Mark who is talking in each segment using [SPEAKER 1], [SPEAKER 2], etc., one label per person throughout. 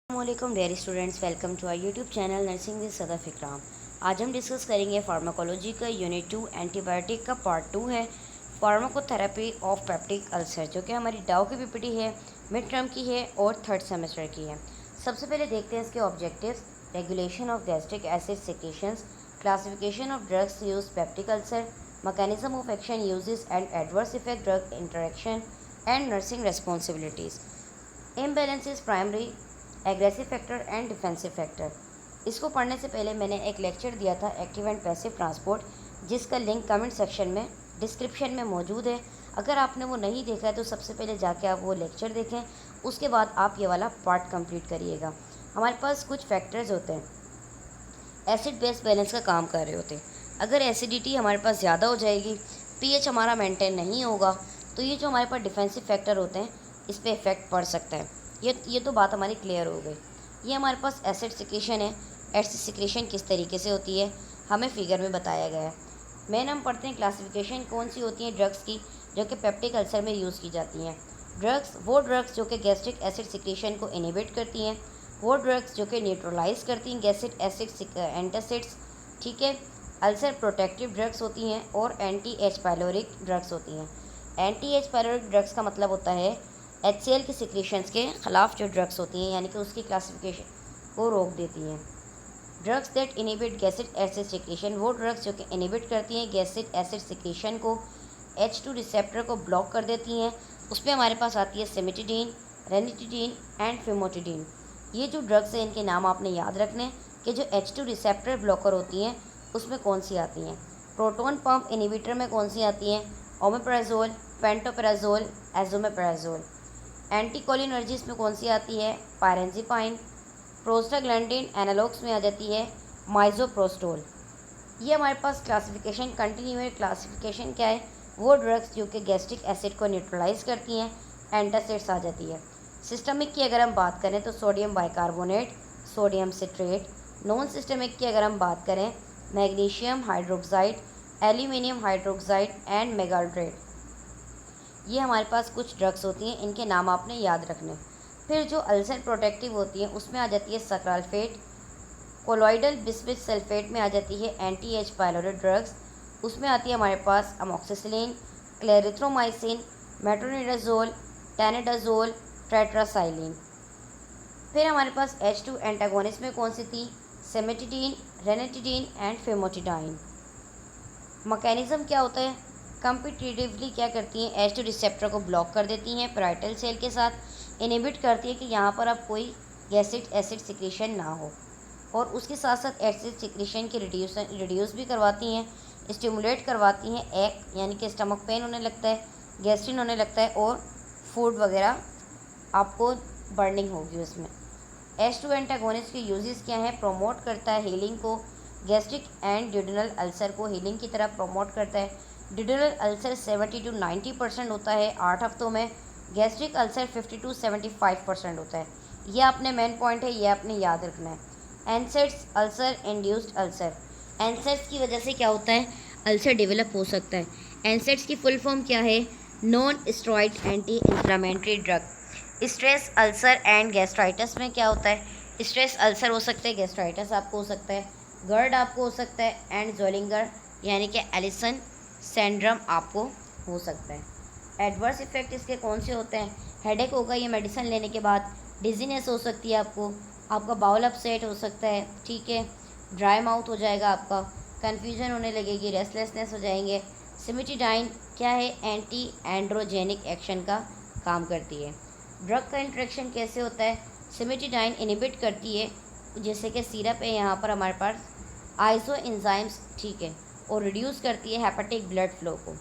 [SPEAKER 1] अस्सलामुअलैकुम dear students, welcome to our YouTube channel nursing with Sadaf Ikram. आज हम डिस्कस करेंगे फार्माकोलॉजी का यूनिट 2 एंटीबायोटिक का पार्ट 2 है फार्माकोथेरेपी ऑफ पेप्टिक अल्सर, जो कि हमारी डाउ की पीपीटी है, मिड टर्म की है और थर्ड सेमेस्टर की है। सबसे पहले देखते हैं इसके objectives. Regulation of gastric acid secretions, classification of drugs use peptic ulcer, mechanism of action uses and adverse effect drug interaction and nursing responsibilities, imbalances primary aggressive factor and defensive factor. इसको पढ़ने से पहले मैंने एक lecture दिया था active and passive transport, जिसका link comment section में डिस्क्रिप्शन में मौजूद है। अगर आपने वो नहीं देखा है तो सबसे पहले जाके आप वो लेक्चर देखें, उसके बाद आप ये वाला पार्ट कंप्लीट करिएगा। हमारे पास कुछ फैक्टर्स होते हैं एसिड बेस बैलेंस का काम कर रहे होते हैं। अगर एसिडिटी हमारे पास ज़्यादा हो जाएगी, पीएच हमारा मेंटेन नहीं होगा, तो ये जो हमारे पास डिफेंसिव फैक्टर होते हैं इस पर इफ़ेक्ट पड़ सकता है। ये तो बात हमारी क्लियर हो गई। ये हमारे पास एसिड सिक्रीशन है। एसिड सिक्रीशन किस तरीके से होती है हमें फिगर में बताया गया है। मेन हम पढ़ते हैं क्लासिफिकेशन कौन सी होती है ड्रग्स की जो कि पेप्टिक अल्सर में यूज़ की जाती हैं। वो ड्रग्स जो कि गैस्ट्रिक एसिड सिक्रीशन को इनहिबिट करती हैं, वो ड्रग्स जो कि न्यूट्रलाइज करती हैं गैस्ट्रिक एसिड एंटासिड्स, ठीक है। अल्सर प्रोटेक्टिव ड्रग्स होती हैं और एंटी एच पायलोरिक ड्रग्स होती हैं। एंटी एच पायलोरिक ड्रग्स का मतलब होता है HCl की सिक्रीशंस के ख़िलाफ़ जो ड्रग्स होती हैं, यानी कि उसकी क्लासिफिकेशन को रोक देती हैं। Drugs that inhibit gastric acid secretion, वो ड्रग्स जो कि इनहिबिट करती हैं गैस्ट्रिक एसिड सिक्रीशन को, H2 रिसेप्टर को ब्लॉक कर देती हैं। उसमें हमारे पास आती है सिमिटिडीन, रेनिटिडीन एंड फेमोटिडीन। ये जो ड्रग्स हैं इनके नाम आपने याद रखने कि जो H2 रिसेप्टर ब्लॉकर होती हैं उसमें कौन सी आती हैं। प्रोटोन पंप इनहिबिटर में कौन सी आती हैं, ओमेप्राजोल, पेंटोपराजोल, एजोमेप्राजोल। एंटीकोलिनर्जिस में कौन सी आती है, पायरेंजिपाइन। प्रोस्टाग्लैंडिन एनालॉग्स में आ जाती है माइजोप्रोस्टोल। ये हमारे पास क्लासिफिकेशन कंटिन्यूअस क्लासिफिकेशन क्या है, वो ड्रग्स जो कि गैस्ट्रिक एसिड को न्यूट्रलाइज करती हैं, एंटासिड्स आ जाती है। सिस्टमिक की अगर हम बात करें तो sodium bicarbonate, sodium citrate. Non systemic की अगर हम बात करें magnesium hydroxide, aluminium hydroxide and magaldrate. ये हमारे पास कुछ ड्रग्स होती हैं, इनके नाम आपने याद रखने। फिर जो अल्सर प्रोटेक्टिव होती हैं उसमें आ जाती है सक्राल्फेट। कोलॉइडल बिस्मिथ सल्फेट में आ जाती है एंटी एच पायलोरिक ड्रग्स। उसमें आती है हमारे पास अमोक्सिसिलिन, क्लेरिथ्रोमाइसिन, मेट्रोनिडाजोल, टेनेडाजोल, टेट्रासाइलिन। फिर हमारे पास H2 एंटागोनिस्ट में कौन सी थी, सेमेटिडीन, रेनिटिडीन एंड फेमोटिडाइन। मैकेनिज्म क्या होता है, कंपिटिटिवली क्या करती हैं, H2 रिसेप्टर को ब्लॉक कर देती हैं पैराइटल सेल के साथ, इनहिबिट करती है कि यहाँ पर अब कोई गैस्ट्रिक एसिड सिक्रीशन ना हो, और उसके साथ साथ एसिड सिक्रीशन की रिड्यूस भी करवाती हैं, स्टिमुलेट करवाती हैं। एक यानी कि स्टमक पेन होने लगता है, गैस्ट्रिन होने लगता है और फूड वगैरह आपको बर्निंग होगी उसमें। H2 एंटागोनिस्ट के यूजेस क्या हैं, प्रोमोट करता है हीलिंग को, गैस्ट्रिक एंड ड्यूडेनल अल्सर को हीलिंग की तरफ प्रमोट करता है। ड्यूडेनल अल्सर 70 to 90% होता है 8 हफ्तों में, गैस्ट्रिक अल्सर 50 to 75% होता है। ये आपने मेन पॉइंट है, ये आपने याद रखना है। एनसेट्स अल्सर इंड्यूस्ड अल्सर, एनसेट्स की वजह से क्या होता है, अल्सर डेवलप हो सकता है। एनसेट्स की फुल फॉर्म क्या है, non steroid anti inflammatory drug. Stress ulcer and gastritis में क्या होता है, स्ट्रेस अल्सर हो सकता है, गैस्ट्राइटिस आपको हो सकता है, गर्ड आपको हो सकता है, एंड जोलिंगर यानी कि एलिसन सिंड्रोम आपको हो सकता है। एडवर्स इफेक्ट इसके कौन से होते हैं, हेडेक होगा ये मेडिसिन लेने के बाद, डिजीनेस हो सकती है आपका बाउल अपसेट हो सकता है, ठीक है, ड्राई माउथ हो जाएगा आपका, कन्फ्यूजन होने लगेगी, रेस्टलेसनेस हो जाएंगे। सिमिटिडाइन क्या है, एंटी एंड्रोजेनिक एक्शन का काम करती है। ड्रग का इंट्रैक्शन कैसे होता है, सिमिटिडाइन इनहिबिट करती है, जैसे कि सिरप है यहाँ पर हमारे पास आइसो एंजाइम्स, ठीक है, और रिड्यूस करती है हेपेटिक ब्लड फ्लो को।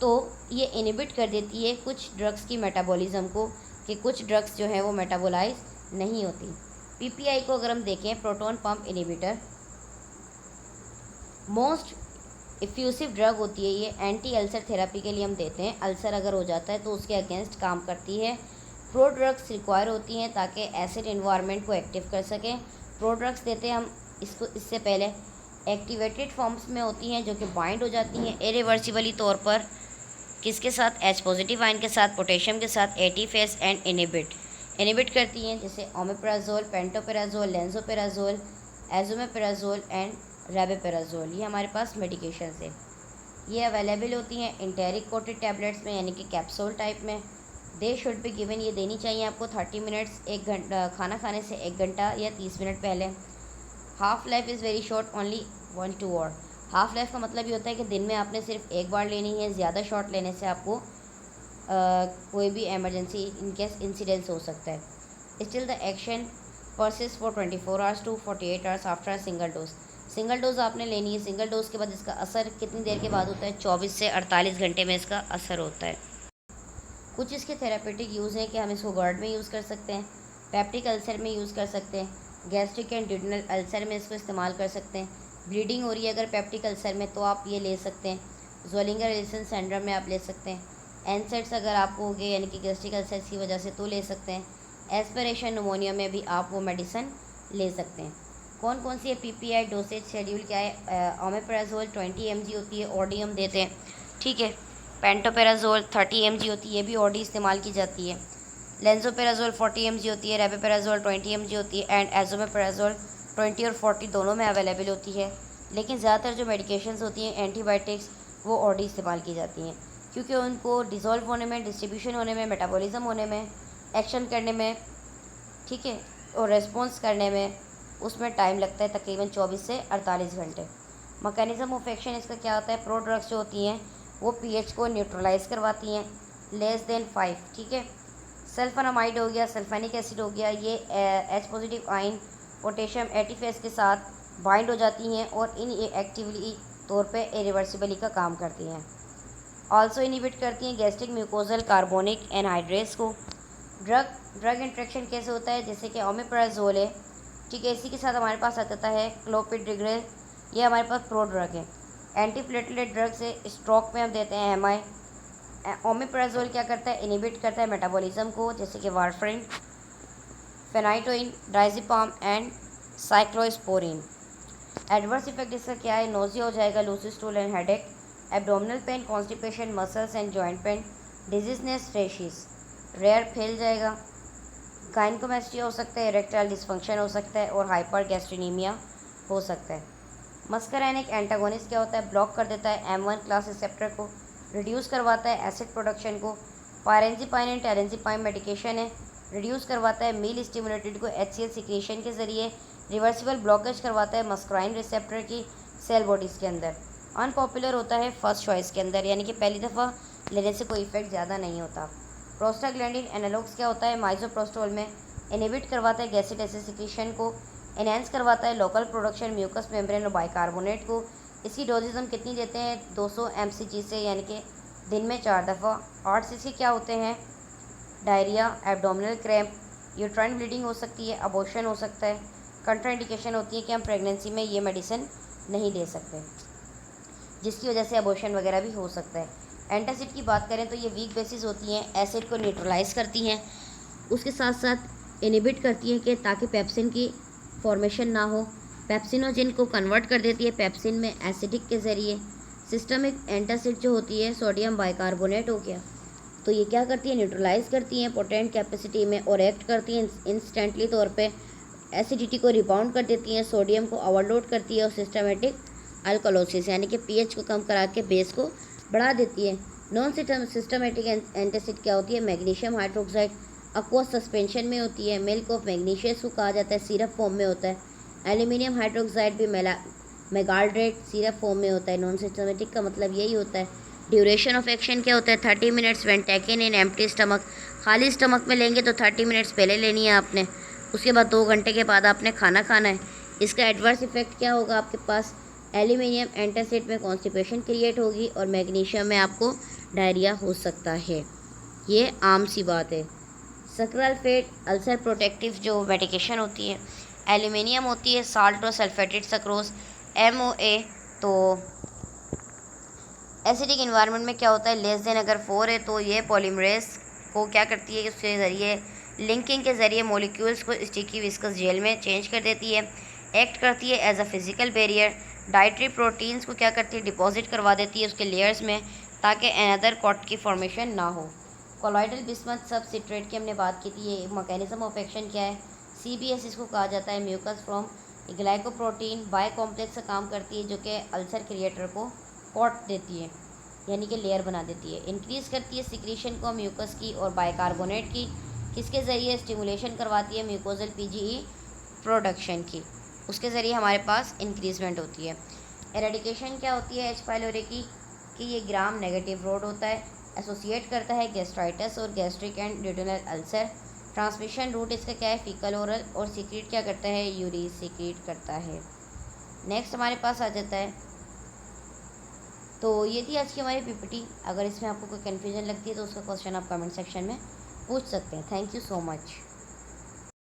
[SPEAKER 1] तो ये इनहिबिट कर देती है कुछ ड्रग्स की मेटाबॉलिज्म को, कि कुछ ड्रग्स जो है वो मेटाबोलाइज नहीं होती। पीपीआई को अगर हम देखें, proton pump inhibitor, most effusive drug होती है ये, एंटी अल्सर थेरेपी के लिए हम देते हैं। अल्सर अगर हो जाता है तो उसके अगेंस्ट काम करती है। प्रो ड्रग्स रिक्वायर होती हैं ताकि एसिड इन्वायरमेंट को एक्टिव कर सकें। प्रो ड्रग्स देते हैं हम इसको, इससे पहले एक्टिवेटेड फॉर्म्स में होती हैं जो कि बाइंड हो जाती हैं इरिवर्सिबली तौर पर, किसके साथ, H पॉजिटिव आयन के साथ, पोटेशियम के साथ, eighty face and inhibit inhibit करती हैं, जैसे ओमेप्राजोल, पेंटोपेराजोल, लेंसोपेराजोल, एजोमेपेराजोल एंड रेबेपेराजोल। ये हमारे पास मेडिकेशंस है। ये अवेलेबल होती हैं इंटेरिक कोटेड टैबलेट्स में, यानी कि कैप्सूल टाइप में। दे शुड बी गिवन, ये देनी चाहिए आपको 30 मिनट्स, 1 घंटा खाना खाने से 1 घंटा या 30 मिनट पहले। Half life is very short, only 1-2 hour. Half life का मतलब ये होता है कि दिन में आपने सिर्फ एक बार लेनी है। ज़्यादा शॉट लेने से आपको कोई भी एमरजेंसी इन केस इंसिडेंस हो सकता है। Still the action persist for 24 hours to 48 hours after a single dose. Single dose आपने लेनी है। सिंगल डोज के बाद इसका असर कितनी देर के बाद होता है? 24 से 48 घंटे में इसका असर होता है। कुछ इसके थेरापेटिक यूज़ हैं कि हम इसको गर्ड में यूज़ कर सकते हैं, पेप्टिक अल्सर में यूज़ कर सकते हैं, गैस्ट्रिक एंड ड्यूडेनल अल्सर में इसको इस्तेमाल कर सकते हैं। ब्लीडिंग हो रही है अगर पेप्टिक अल्सर में तो आप ये ले सकते हैं। ज़ोलिंगर एलिसन सिंड्रोम में आप ले सकते हैं। एनसेट्स अगर आपको हो गए यानी कि गैस्ट्रिक अल्सर की वजह से तो ले सकते हैं। एस्पिरेशन निमोनिया में भी आप वो मेडिसिन ले सकते हैं। कौन कौन सी है पीपीआई डोसेज शेड्यूल क्या है? ओमेप्राजोल 20 mg होती है, ओडी हम देते हैं, ठीक है। पेंटोपेराजोल 30 mg होती है, ये भी ओडी इस्तेमाल की जाती है। लेंसोपेराजोल 40 mg होती है, रेबेपेराजोल 20 mg होती है एंड एजोमेपेराजोल 20 और 40 दोनों में अवेलेबल होती है। लेकिन ज़्यादातर जो मेडिकेशंस होती हैं एंटीबायोटिक्स वो ओडी इस्तेमाल की जाती हैं, क्योंकि उनको डिज़ोल्व होने में, डिस्ट्रीब्यूशन होने में, मेटाबॉलिज्म होने में, एक्शन करने में, ठीक है, और रेस्पॉन्स करने में उसमें टाइम लगता है तकरीबन 24 से 48 घंटे। मैकेनिज़्म ऑफ एक्शन इसका क्या होता है? प्रो ड्रग्स जो होती हैं वो पीएच को न्यूट्रलाइज करवाती हैं लेस देन 5, ठीक है। सल्फोनामाइड हो गया, सल्फेनिक एसिड हो गया, ये एच पॉजिटिव आयन पोटेशियम एटीफेस के साथ बाइंड हो जाती हैं और इन एक्टिवली तौर पे इरिवर्सिबली का काम करती हैं। ऑल्सो इनहिबिट करती हैं गैस्ट्रिक म्यूकोजल कार्बोनिक एनहाइड्रेस को। ड्रग इंट्रैक्शन कैसे होता है? जैसे कि ओमेप्राजोल है, ठीक है, इसी के साथ हमारे पास आ जाता है क्लोपिड्रिग्रेल, ये हमारे पास प्रो ड्रग है। एंटीप्लेटलेट ड्रग से स्ट्रोक में हम देते हैं एमआई। ओमेप्राजोल क्या करता है? इनहिबिट करता है मेटाबॉलिज्म को, जैसे कि warfarin, phenytoin, diazepam and cyclosporine. Adverse effect इसका क्या है? नोजिया हो जाएगा, loose stool and headache, abdominal pain, constipation, muscles and joint pain, dizziness, rashes, rare फैल जाएगा, गाइनकोमेस्टिया हो सकता है, इरेक्टाइल डिसफंक्शन हो सकता है और हाइपर गैस्ट्रिनीमिया हो सकता है। मस्करैनिक एंटागोनिस्ट क्या होता है? ब्लॉक कर देता है M1 क्लास रिसेप्टर को, रिड्यूस करवाता है एसिड प्रोडक्शन को। पायरेंजिपाइन एंड टेरेंजिपाइन मेडिकेशन है, रिड्यूस करवाता है मील स्टिमुलेटेड को HCl सिक्रेशन के ज़रिए, रिवर्सिबल ब्लॉकेज करवाता है मस्कराइन रिसेप्टर की सेल बॉडीज़ के अंदर। अनपॉपुलर होता है फर्स्ट चॉइस के अंदर, यानी कि पहली दफ़ा लेने से कोई इफेक्ट ज़्यादा नहीं होता। प्रोस्टाग्लैंडिन एनालॉग्स क्या होता है? माइजोप्रोस्टोल में इनहिबिट करवाता है गैसिड एसिड सिक्रेशन को, एनहेंस करवाता है लोकल प्रोडक्शन म्यूकस मेम्ब्रेन और बाइकार्बोनेट को। इसकी डोजेज हम कितनी देते हैं? 200 mcg से, यानी कि दिन में 4 दफ़ा। 8 cc क्या होते हैं? Diarrhoea, abdominal cramp, uterine bleeding हो सकती है, अबॉर्शन हो सकता है। कंट्राइंडिकेशन होती है कि हम प्रेगनेंसी में ये मेडिसिन नहीं ले सकते, जिसकी वजह से अबॉर्शन वगैरह भी हो सकता है। एंटासिड की बात करें तो ये वीक बेसिस होती हैं, एसिड को न्यूट्रलाइज करती हैं, उसके साथ साथ इनहिबिट करती हैं कि ताकि पेप्सिन की फॉर्मेशन ना हो। पेप्सिनोजिन को कन्वर्ट कर देती है पेप्सिन में एसिडिक के ज़रिए। सिस्टमिक एंटासिड जो होती है सोडियम बाइकार्बोनेट हो गया, तो ये क्या करती है? न्यूट्रलाइज करती हैं पोटेंट कैपेसिटी में और एक्ट करती हैं इंस्टेंटली तौर पे, एसिडिटी को रिबाउंड कर देती हैं, सोडियम को ओवरलोड करती है और सिस्टमेटिक अल्कोलोसिस यानी कि पीएच को कम करा के बेस को बढ़ा देती है। नॉन सिस्टमेटिक एंटासिड क्या होती है? मैग्नीशियम हाइड्रोक्साइड एक्वस सस्पेंशन में होती है, मिल्क ऑफ मैग्नीशियस को कहा जाता है, सिरप फॉर्म में होता है। एल्यूमिनियम हाइड्रोक्साइड भी मेगाल्ड्रेट सिरप फॉर्म में होता है। नॉन सिस्टमेटिक का मतलब यही होता है। ड्यूरेशन ऑफ एक्शन क्या होता है? 30 minutes when taken in empty stomach. खाली स्टमक में लेंगे तो 30 मिनट्स पहले लेनी है आपने, उसके बाद 2 घंटे के बाद आपने खाना खाना है। इसका एडवर्स इफेक्ट क्या होगा आपके पास? एल्यूमिनियम एंटासिड में कॉन्स्टिपेशन क्रिएट होगी और मैग्नीशियम में आपको डायरिया हो सकता है, ये आम सी बात है। सक्रालफेट अल्सर प्रोटेक्टिव जो मेडिकेशन होती है, एल्यूमिनियम होती है, साल्ट और सल्फेटेड सक्रोज, MOA। तो एसिडिक इन्वायरमेंट में क्या होता है? लेस देन अगर 4 है तो ये पॉलीमरेज को क्या करती है? उसके ज़रिए लिंकिंग के ज़रिए मॉलिक्यूल्स को स्टिकी विस्कस जेल में चेंज कर देती है, एक्ट करती है as a physical barrier. Dietary proteins को क्या करती है? डिपॉजिट करवा देती है उसके लेयर्स में, ताकि अनदर कॉट की फॉर्मेशन ना हो। कोलॉइडल बिस्मथ सबसिट्रेट की हमने बात की थी। ये मैकेनिज्म ऑफ एक्शन क्या है? CBS इसको कहा जाता है, mucus from glycoprotein by complex का काम करती है, जो कि अल्सर क्रिएटर को कोट देती है, यानी कि लेयर बना देती है। इंक्रीज़ करती है सिक्रीशन को म्यूकस की और बाइकार्बोनेट की, किसके ज़रिए? स्टिमुलेशन करवाती है म्यूकोजल PGE प्रोडक्शन की, उसके ज़रिए हमारे पास इंक्रीजमेंट होती है। एरेडिकेशन क्या होती है H. पाइलोरी की? कि ये ग्राम नेगेटिव रोड होता है, एसोसिएट करता है गैस्ट्राइटिस और gastric and duodenal ulcer. Transmission route इसका क्या है? Faecal oral. और सीक्रेट क्या करता है? यूरिन सीक्रेट करता है। नेक्स्ट हमारे पास आ जाता है, तो ये थी आज की हमारी PPT। अगर इसमें आपको कोई कन्फ्यूजन लगती है तो उसका क्वेश्चन आप कमेंट सेक्शन में पूछ सकते हैं। Thank you so much.